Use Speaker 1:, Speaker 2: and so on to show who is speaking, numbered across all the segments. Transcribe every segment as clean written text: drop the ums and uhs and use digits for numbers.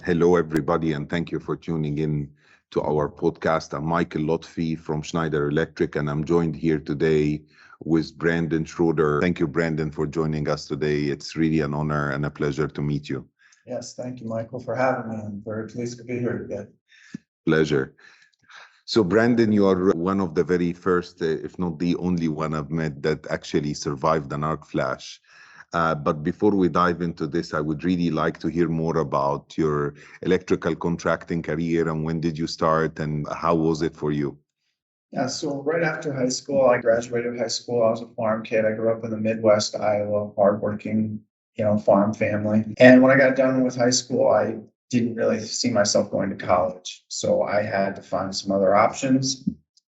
Speaker 1: Hello, everybody, and thank you for tuning in to our podcast. I'm Michael Lotfy from Schneider Electric, and I'm joined here today with Brandon Schroeder. Thank you, Brandon, for joining us today. It's really an honor and a pleasure to meet you.
Speaker 2: Yes, thank you, Michael, for having me. I'm very pleased to be here today.
Speaker 1: Pleasure. So, Brandon, you are one of the very first, if not the only one I've met that actually survived an arc flash. But before we dive into this, I would really like to hear more about your electrical contracting career and when did you start and how was it for you?
Speaker 2: Yeah, so right after high school, I graduated high school. I was a farm kid. I grew up in the Midwest, Iowa, hardworking, farm family. And when I got done with high school, I didn't really see myself going to college. So I had to find some other options.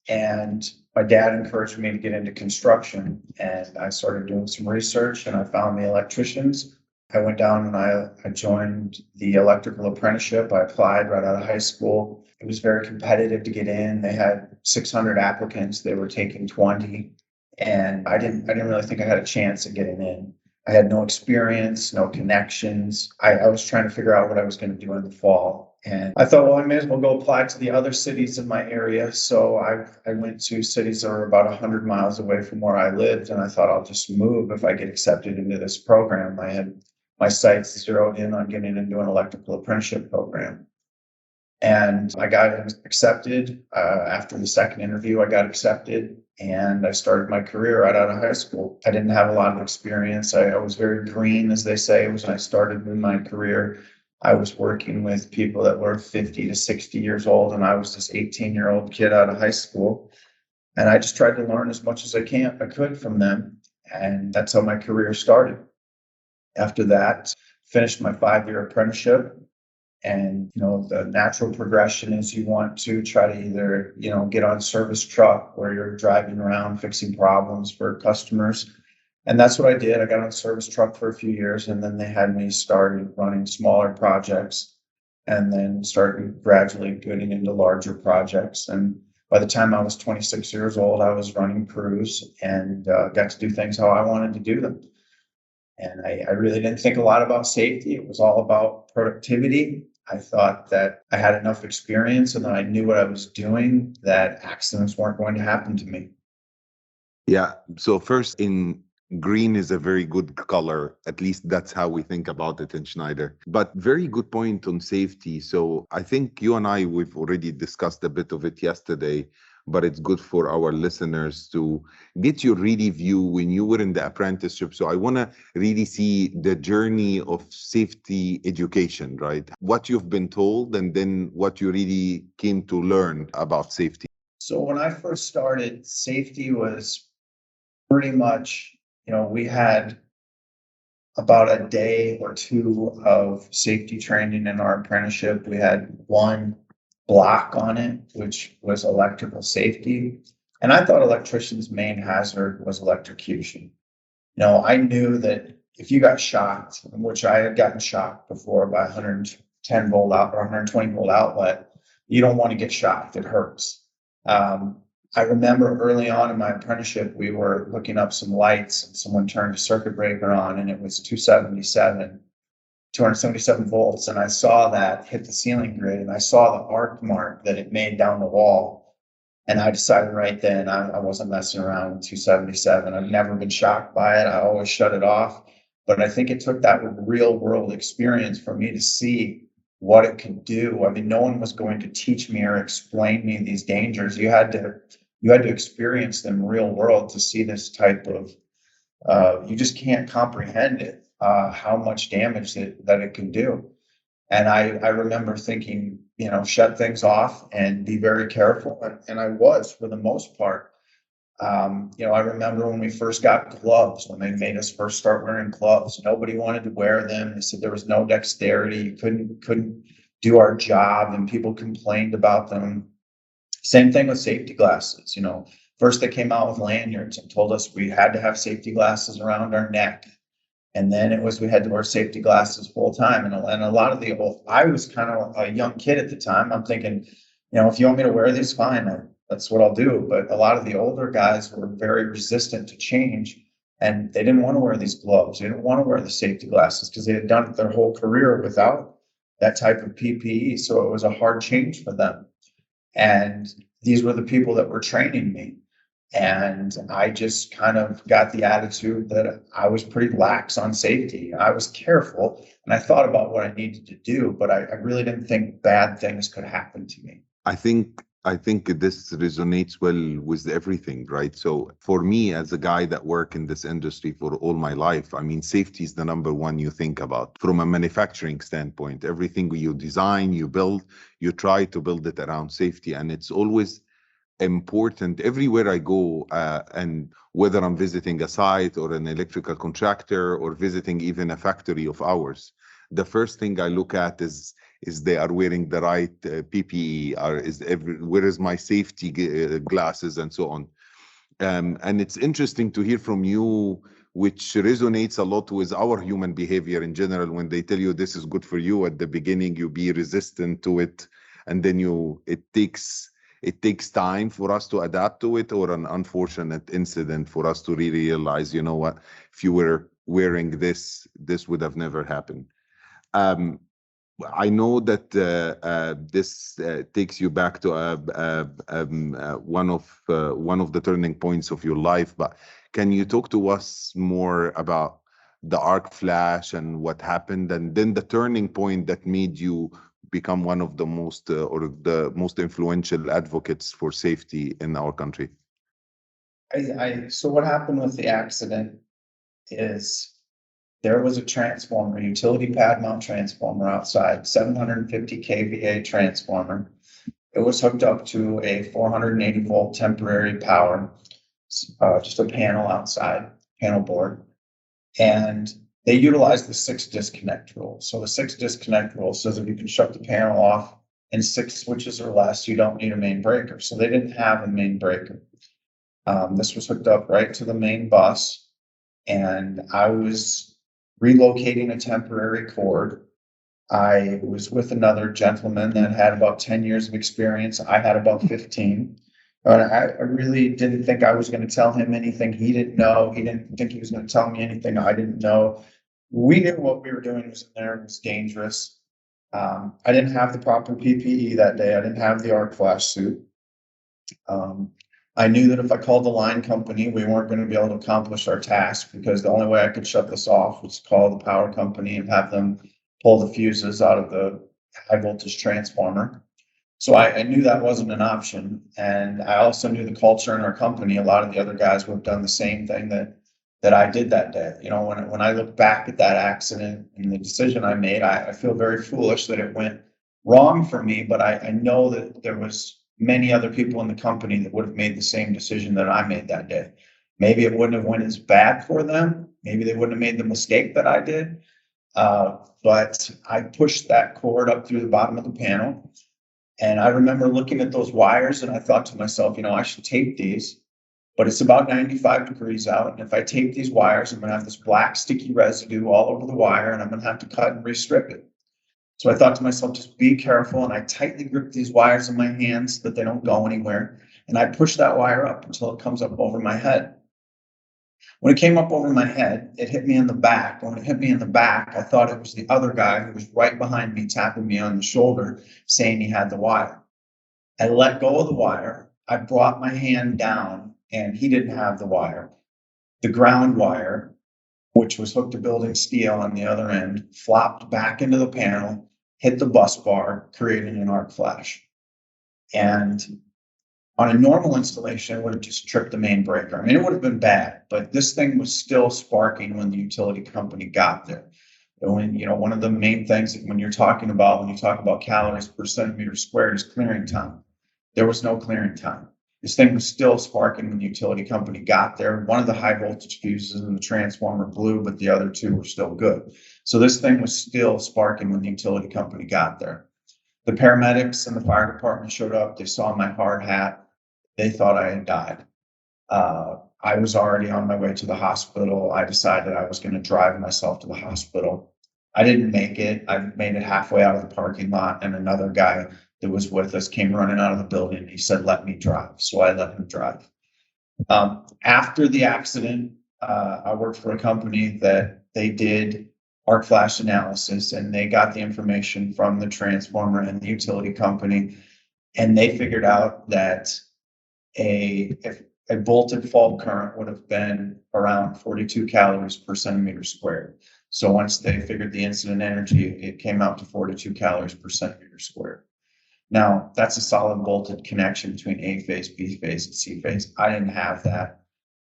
Speaker 2: And my dad encouraged me to get into construction. And I started doing some research and I found the electricians. I went down and I joined the electrical apprenticeship. I applied right out of high school. It was very competitive to get in. They had 600 applicants. They were taking 20. And I didn't really think I had a chance at getting in. I had no experience, no connections. I was trying to figure out what I was going to do in the fall. And I thought, well, I may as well go apply to the other cities in my area. So I went to cities that were about 100 miles away from where I lived. And I thought I'll just move if I get accepted into this program. I had my sights zeroed in on getting into an electrical apprenticeship program. And I got accepted. After the second interview, I got accepted and I started my career right out of high school. I didn't have a lot of experience. I was very green, as they say. When I started in my career, I was working with people that were 50 to 60 years old, and I was this 18-year-old kid out of high school. And I just tried to learn as much as I could from them. And that's how my career started. After that, finished my 5-year apprenticeship. And, the natural progression is you want to try to either, get on service truck where you're driving around fixing problems for customers. And that's what I did. I got on service truck for a few years, and then they had me started running smaller projects and then started gradually getting into larger projects. And by the time I was 26 years old, I was running crews and got to do things how I wanted to do them. And I really didn't think a lot about safety. It was all about productivity. I thought that I had enough experience and that I knew what I was doing, that accidents weren't going to happen to me.
Speaker 1: Yeah. So first, in green is a very good color. At least that's how we think about it in Schneider. But very good point on safety. So I think you and we've already discussed a bit of it yesterday, but it's good for our listeners to get your really view when you were in the apprenticeship. So I want to really see the journey of safety education, right? What you've been told and then what you really came to learn about safety.
Speaker 2: So when I first started, safety was pretty much, we had about a day or two of safety training in our apprenticeship. We had one block on it, which was electrical safety. And I thought electricians' main hazard was electrocution. I knew that if you got shocked, which I had gotten shocked before by 110 volt out or 120 volt outlet, you don't want to get shocked. It hurts. I remember early on in my apprenticeship, we were looking up some lights and someone turned a circuit breaker on and it was 277 volts. And I saw that hit the ceiling grid and I saw the arc mark that it made down the wall. And I decided right then I wasn't messing around with 277. I've never been shocked by it. I always shut it off. But I think it took that real world experience for me to see what it could do. I mean, no one was going to teach me or explain me these dangers. You had to experience them real world to see this type of, you just can't comprehend it, how much damage that it can do. And I remember thinking, shut things off and be very careful. And I was, for the most part. I remember when we first got gloves, when they made us first start wearing gloves, nobody wanted to wear them. They said there was no dexterity, you couldn't do our job, and people complained about them. Same thing with safety glasses. First they came out with lanyards and told us we had to have safety glasses around our neck. And then it was we had to wear safety glasses full time. And a lot of I was kind of a young kid at the time. I'm thinking, if you want me to wear these, fine. That's what I'll do. But a lot of the older guys were very resistant to change. And they didn't want to wear these gloves. They didn't want to wear the safety glasses because they had done it their whole career without. that type of PPE. So it was a hard change for them. And these were the people that were training me. And I just kind of got the attitude that I was pretty lax on safety. I was careful and I thought about what I needed to do, but I really didn't think bad things could happen to me.
Speaker 1: I think this resonates well with everything, right? So for me, as a guy that work in this industry for all my life, I mean, safety is the number one you think about from a manufacturing standpoint. Everything you design, you build, you try to build it around safety, and it's always important everywhere I go, and whether I'm visiting a site or an electrical contractor or visiting even a factory of ours, the first thing I look at is they are wearing the right PPE, or where is my safety glasses and so on. And it's interesting to hear from you, which resonates a lot with our human behavior in general. When they tell you this is good for you at the beginning, you be resistant to it, and then it takes time for us to adapt to it, or an unfortunate incident for us to really realize, you know what, if you were wearing this would have never happened. Um, I know that this takes you back to one of the turning points of your life, but can you talk to us more about the arc flash and what happened, and then the turning point that made you become one of the most or the most influential advocates for safety in our country?
Speaker 2: So what happened with the accident is there was a transformer, utility pad mount transformer outside, 750 kVA transformer. It was hooked up to a 480 volt temporary power, just a panel outside, panel board. And they utilized the 6 disconnect rule. So the 6 disconnect rule says if you can shut the panel off in 6 switches or less, you don't need a main breaker. So they didn't have a main breaker. This was hooked up right to the main bus, and I was relocating a temporary cord. I was with another gentleman that had about 10 years of experience. I had about 15. I really didn't think I was going to tell him anything he didn't know. He didn't think he was going to tell me anything I didn't know. We knew what we were doing was in there, was dangerous. I didn't have the proper PPE that day. I didn't have the arc flash suit. I knew that if I called the line company, we weren't going to be able to accomplish our task, because the only way I could shut this off was to call the power company and have them pull the fuses out of the high voltage transformer. So I knew that wasn't an option. And I also knew the culture in our company. A lot of the other guys would have done the same thing that I did that day. You know, when I look back at that accident and the decision I made, I feel very foolish that it went wrong for me, but I know that there was many other people in the company that would have made the same decision that I made that day. Maybe it wouldn't have went as bad for them. Maybe they wouldn't have made the mistake that I did. But I pushed that cord up through the bottom of the panel. And I remember looking at those wires and I thought to myself, you know, I should tape these, but it's about 95 degrees out. And if I tape these wires, I'm going to have this black sticky residue all over the wire, and I'm going to have to cut and restrip it. So I thought to myself, just be careful. And I tightly grip these wires in my hands so that they don't go anywhere. And I push that wire up until it comes up over my head. When it came up over my head, it hit me in the back. When it hit me in the back, I thought it was the other guy who was right behind me, tapping me on the shoulder, saying he had the wire. I let go of the wire. I brought my hand down, and he didn't have the wire. The ground wire, which was hooked to building steel on the other end, flopped back into the panel, hit the bus bar, creating an arc flash. And on a normal installation, it would have just tripped the main breaker. I mean, it would have been bad, but this thing was still sparking when the utility company got there. And when, you know, one of the main things when you talk about calories per centimeter squared is clearing time. There was no clearing time. This thing was still sparking when the utility company got there. One of the high voltage fuses in the transformer blew, but the other two were still good. So this thing was still sparking when the utility company got there. The paramedics and the fire department showed up. They saw my hard hat. They thought I had died. I was already on my way to the hospital. I decided I was going to drive myself to the hospital. I didn't make it. I made it halfway out of the parking lot, and another guy that was with us came running out of the building. He said, "Let me drive." So I let him drive. After the accident, I worked for a company that they did arc flash analysis, and they got the information from the transformer and the utility company, and they figured out that if a bolted fault current would have been around 42 calories per centimeter squared. So once they figured the incident energy, it came out to 42 calories per centimeter squared. Now, that's a solid bolted connection between A phase, B phase, and C phase. I didn't have that.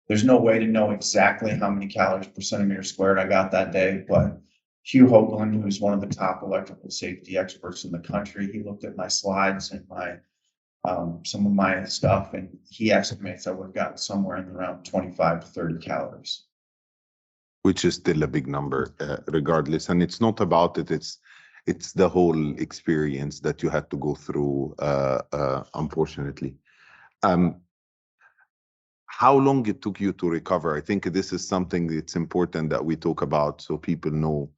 Speaker 2: There's no way to know exactly how many calories per centimeter squared I got that day, but Hugh Hoagland, who's one of the top electrical safety experts in the country, he looked at my slides and my some of my stuff, and he estimates I would have gotten somewhere in around 25 to 30 calories.
Speaker 1: Which is still a big number, regardless. And it's not about it. It's the whole experience that you had to go through, unfortunately. How long it took you to recover? I think this is something that's important that we talk about so people know.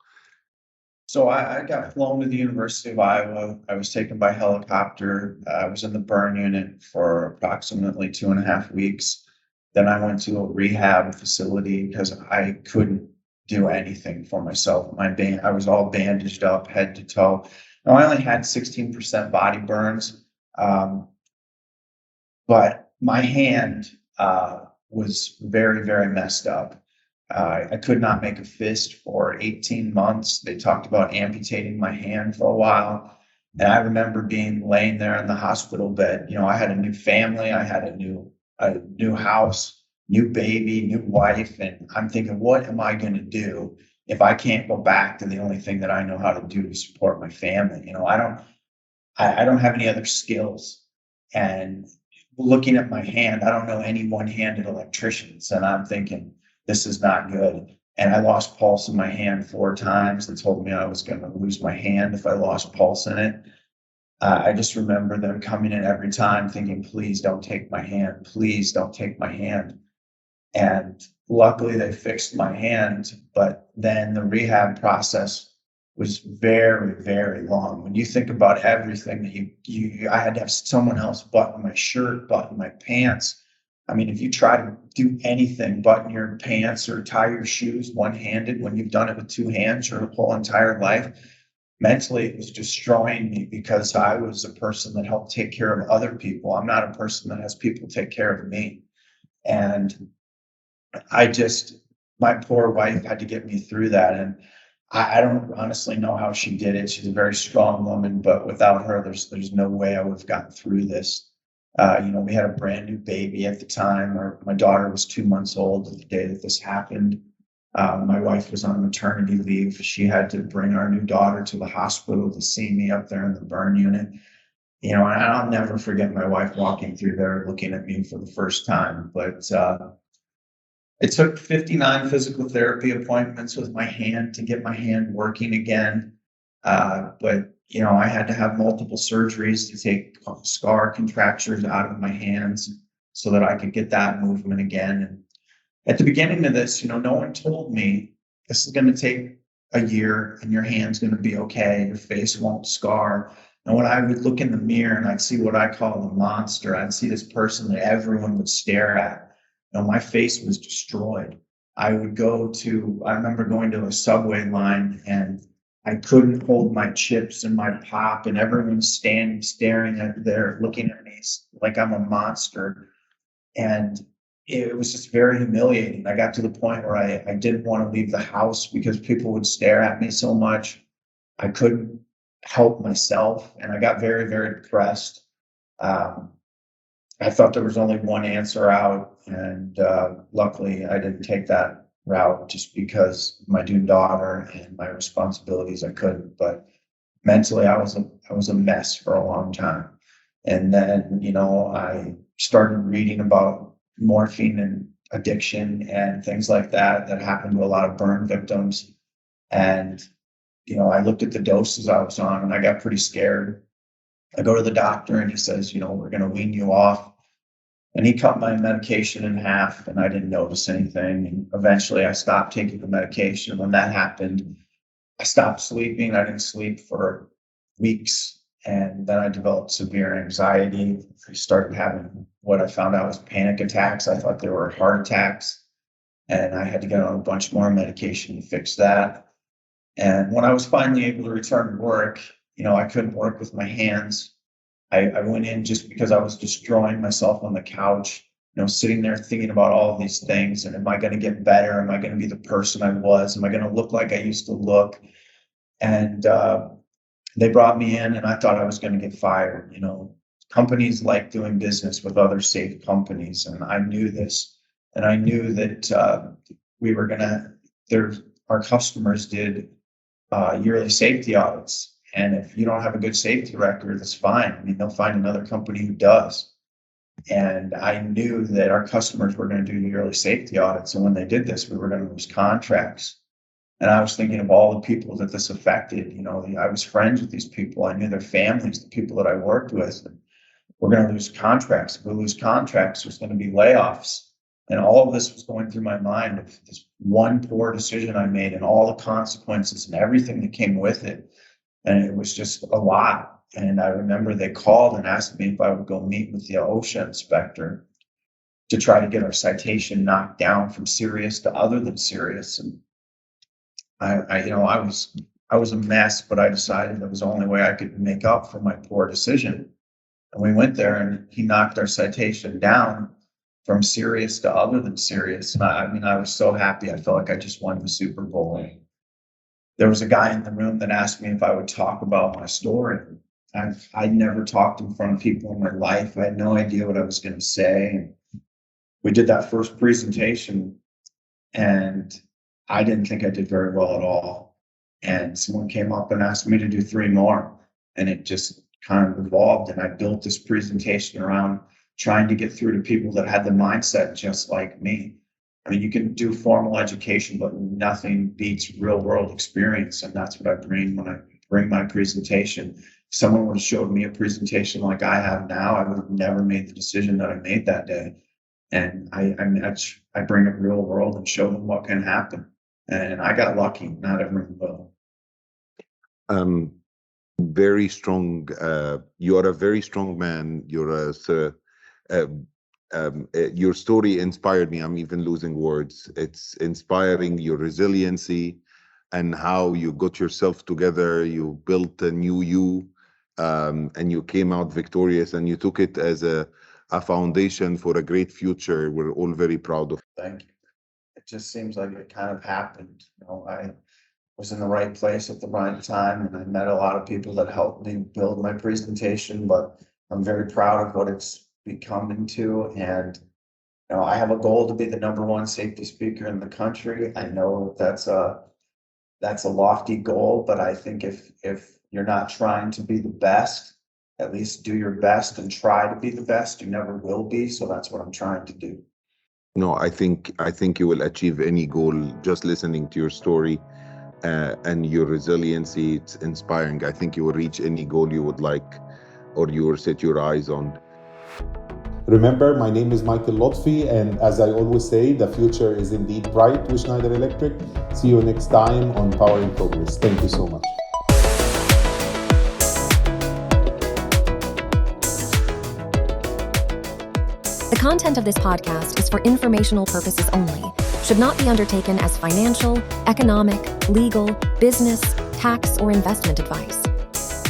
Speaker 2: So I got flown to the University of Iowa. I was taken by helicopter. I was in the burn unit for approximately 2.5 weeks. Then I went to a rehab facility because I couldn't do anything for myself. I was all bandaged up head to toe. Now, I only had 16% body burns, but my hand was very, very messed up. I could not make a fist for 18 months. They talked about amputating my hand for a while. And I remember being laying there in the hospital bed. I had a new family. I had a new house, new baby, new wife. And I'm thinking, what am I going to do if I can't go back to the only thing that I know how to do to support my family? I don't have any other skills. And looking at my hand, I don't know any one-handed electricians. And I'm thinking, this is not good. And I lost pulse in my hand 4 times. They told me I was going to lose my hand if I lost pulse in it. I just remember them coming in every time thinking, please don't take my hand. Please don't take my hand. And luckily they fixed my hand. But then the rehab process was very, very long. When you think about everything that I had to have someone else button my shirt, button my pants. I mean, if you try to do anything, button your pants or tie your shoes one-handed when you've done it with 2 hands your whole entire life, mentally it was destroying me because I was a person that helped take care of other people. I'm not a person that has people take care of me. And my poor wife had to get me through that. And I don't honestly know how she did it. She's a very strong woman, but without her, there's no way I would have gotten through this. We had a brand new baby at the time, or my daughter was 2 months old the day that this happened. My wife was on maternity leave. She had to bring our new daughter to the hospital to see me up there in the burn unit. And I'll never forget my wife walking through there, looking at me for the first time. But it took 59 physical therapy appointments with my hand to get my hand working again. But I had to have multiple surgeries to take scar contractures out of my hands so that I could get that movement again. And at the beginning of this, no one told me this is going to take a year and your hand's going to be okay. Your face won't scar. And when I would look in the mirror and I'd see what I call the monster, I'd see this person that everyone would stare at. My face was destroyed. I remember going to a subway line and I couldn't hold my chips and my pop, and everyone's staring at there, looking at me like I'm a monster. And it was just very humiliating. I got to the point where I didn't want to leave the house because people would stare at me so much. I couldn't help myself, and I got very, very depressed. I thought there was only one answer out, and luckily I didn't take that route just because my new daughter and my responsibilities. I couldn't, but mentally I was a mess for a long time. And then I started reading about morphine and addiction and things like that happened to a lot of burn victims. And I looked at the doses I was on and I got pretty scared. I go to the doctor and he says, we're going to wean you off. And he cut my medication in half and I didn't notice anything. And eventually I stopped taking the medication. When that happened, I stopped sleeping. I didn't sleep for weeks. And then I developed severe anxiety. I started having what I found out was panic attacks. I thought they were heart attacks. And I had to get on a bunch more medication to fix that. And when I was finally able to return to work, I couldn't work with my hands. I went in just because I was destroying myself on the couch, sitting there thinking about all of these things. And am I going to get better? Am I going to be the person I was? Am I going to look like I used to look? And they brought me in, and I thought I was going to get fired. Companies like doing business with other safe companies. And I knew this. And I knew that we were going to, our customers did yearly safety audits. And if you don't have a good safety record, that's fine. I mean, they'll find another company who does. And I knew that our customers were going to do yearly safety audits. And when they did this, we were going to lose contracts. And I was thinking of all the people that this affected. I was friends with these people. I knew their families, the people that I worked with. We're going to lose contracts. If we lose contracts, there's going to be layoffs. And all of this was going through my mind of this one poor decision I made and all the consequences and everything that came with it. And it was just a lot. And I remember they called and asked me if I would go meet with the OSHA inspector to try to get our citation knocked down from serious to other than serious. And I was a mess, but I decided that was the only way I could make up for my poor decision. And we went there, and he knocked our citation down from serious to other than serious. And I was so happy. I felt like I just won the Super Bowl. There was a guy in the room that asked me if I would talk about my story. I'd never talked in front of people in my life. I had no idea what I was going to say. And we did that first presentation, and I didn't think I did very well at all. And someone came up and asked me to do 3 more. And it just kind of evolved. And I built this presentation around trying to get through to people that had the mindset just like me. I mean, you can do formal education, but nothing beats real world experience. And that's what I bring when I bring my presentation. If someone would have showed me a presentation like I have now, I would have never made the decision that I made that day. And I bring it real world and show them what can happen. And I got lucky. Not everyone will.
Speaker 1: Very strong. You are a very strong man. Your story inspired me. I'm even losing words. It's inspiring, your resiliency and how you got yourself together. You built a new you, and you came out victorious, and you took it as a foundation for a great future. We're all very proud of.
Speaker 2: Thank you. It just seems like it kind of happened. I was in the right place at the right time, and I met a lot of people that helped me build my presentation, but I'm very proud of what it's become into. And I have a goal to be the #1 safety speaker in the country. I know that's a lofty goal, but I think if you're not trying to be the best, at least do your best and try to be the best. You never will be. So that's what I'm trying to do.
Speaker 1: No, I think you will achieve any goal. Just listening to your story and your resiliency, it's inspiring. I think you will reach any goal you would like, or you will set your eyes on.
Speaker 3: Remember, my name is Michael Lotfy, and as I always say, the future is indeed bright with Schneider Electric. See you next time on Power in Progress. Thank you so much.
Speaker 4: The content of this podcast is for informational purposes only, should not be undertaken as financial, economic, legal, business, tax, or investment advice.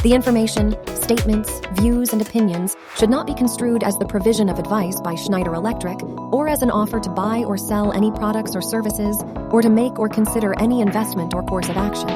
Speaker 4: The information, statements, views, and opinions should not be construed as the provision of advice by Schneider Electric or as an offer to buy or sell any products or services or to make or consider any investment or course of action.